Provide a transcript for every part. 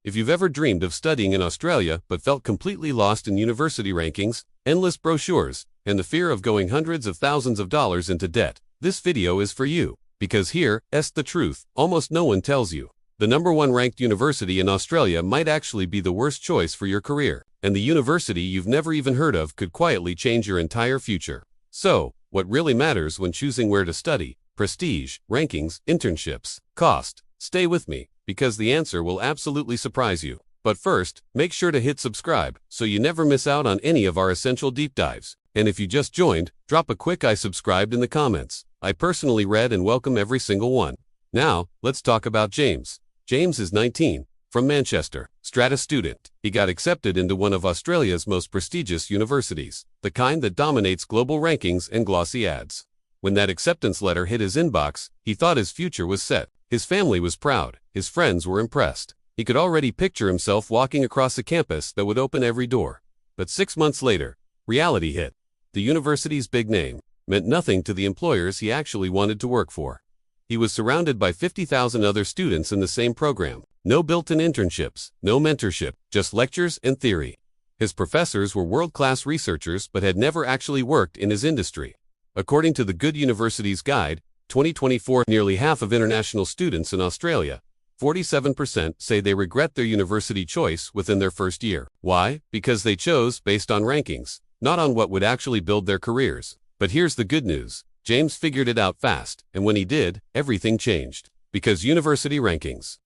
If you've ever dreamed of studying in Australia but felt completely lost in university rankings, endless brochures, and the fear of going hundreds of thousands of dollars into debt, this video is for you. Because here's the truth, almost no one tells you. The #1 ranked university in Australia might actually be the worst choice for your career, and the university you've never even heard of could quietly change your entire future. So, what really matters when choosing where to study? Prestige, rankings, internships, cost. Stay with me, because the answer will absolutely surprise you. But first, make sure to hit subscribe so you never miss out on any of our essential deep dives. And if you just joined, drop a quick "I subscribed" in the comments. I personally read and welcome every single one. Now, let's talk about James. James is 19, from Manchester, strata student. He got accepted into one of Australia's most prestigious universities, the kind that dominates global rankings and glossy ads. When that acceptance letter hit his inbox, he thought his future was set. His family was proud, his friends were impressed. He could already picture himself walking across a campus that would open every door. But 6 months later, reality hit. The university's big name meant nothing to the employers he actually wanted to work for. He was surrounded by 50,000 other students in the same program. No built-in internships, no mentorship, just lectures and theory. His professors were world-class researchers but had never actually worked in his industry. According to the Good Universities Guide, 2024, nearly half of international students in Australia, 47%, say they regret their university choice within their first year. Why? Because they chose based on rankings, not on what would actually build their careers. But here's the good news. James figured it out fast, and when he did, everything changed. Because university rankings,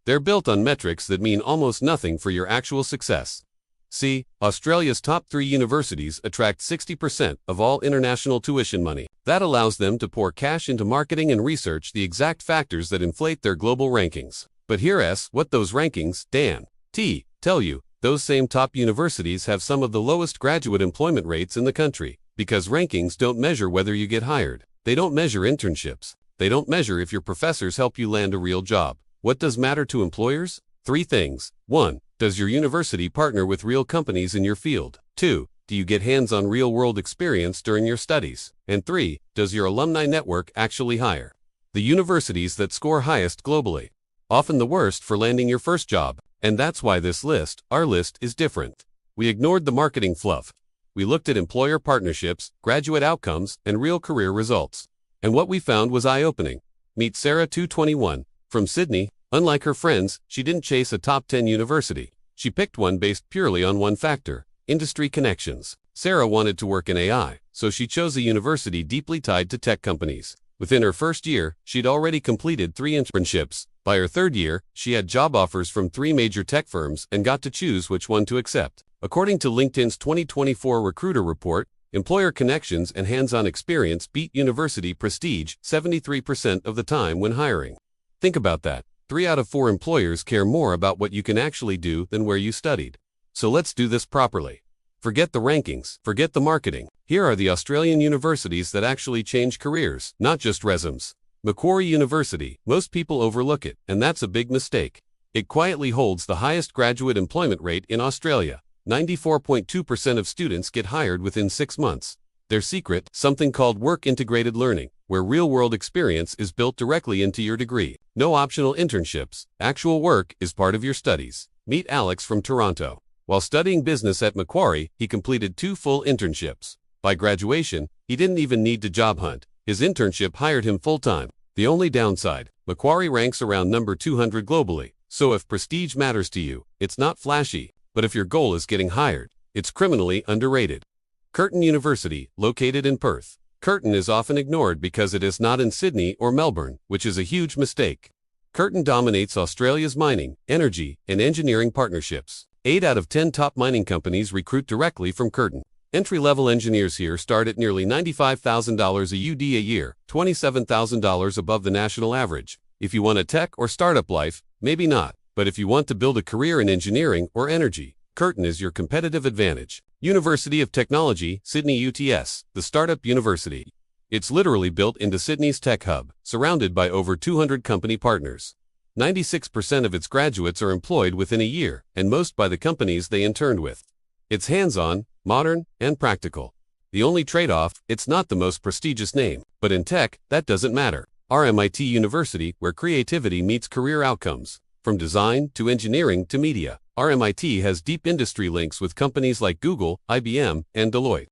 they're built on metrics that mean almost nothing for your actual success. See, Australia's top 3 universities attract 60% of all international tuition money. That allows them to pour cash into marketing and research the exact factors that inflate their global rankings. But here's what those rankings, tell you. Those same top universities have some of the lowest graduate employment rates in the country. Because rankings don't measure whether you get hired. They don't measure internships. They don't measure if your professors help you land a real job. What does matter to employers? 3 things. 1. Does your university partner with real companies in your field? 2. Do you get hands-on real-world experience during your studies? And 3. Does your alumni network actually hire? The universities that score highest globally, often the worst for landing your first job. And that's why our list is different. We ignored the marketing fluff. We looked at employer partnerships, graduate outcomes, and real career results. And what we found was eye-opening. Meet Sarah, 221, from Sydney. Unlike her friends, she didn't chase a top 10 university. She picked one based purely on one factor: industry connections. Sarah wanted to work in AI, so she chose a university deeply tied to tech companies. Within her first year, she'd already completed 3 internships. By her third year, she had job offers from 3 major tech firms and got to choose which one to accept. According to LinkedIn's 2024 recruiter report, employer connections and hands-on experience beat university prestige 73% of the time when hiring. Think about that. 3 out of 4 employers care more about what you can actually do than where you studied. So let's do this properly. Forget the rankings, forget the marketing. Here are the Australian universities that actually change careers, not just resumes. Macquarie University. Most people overlook it, and that's a big mistake. It quietly holds the highest graduate employment rate in Australia. 94.2% of students get hired within 6 months. Their secret, something called work-integrated learning, where real-world experience is built directly into your degree. No optional internships. Actual work is part of your studies. Meet Alex from Toronto. While studying business at Macquarie, he completed 2 full internships. By graduation, he didn't even need to job hunt. His internship hired him full-time. The only downside, Macquarie ranks around number 200 globally. So if prestige matters to you, it's not flashy. But if your goal is getting hired, it's criminally underrated. Curtin University, located in Perth. Curtin is often ignored because it is not in Sydney or Melbourne, which is a huge mistake. Curtin dominates Australia's mining, energy, and engineering partnerships. 8 out of 10 top mining companies recruit directly from Curtin. Entry-level engineers here start at nearly $95,000 a year, $27,000 above the national average. If you want a tech or startup life, maybe not. But if you want to build a career in engineering or energy, Curtin is your competitive advantage. University of Technology, Sydney UTS, the startup university. It's literally built into Sydney's tech hub, surrounded by over 200 company partners. 96% of its graduates are employed within a year, and most by the companies they interned with. It's hands-on, modern, and practical. The only trade-off, it's not the most prestigious name. But in tech, that doesn't matter. RMIT University, where creativity meets career outcomes. From design to engineering to media, RMIT has deep industry links with companies like Google, IBM, and Deloitte.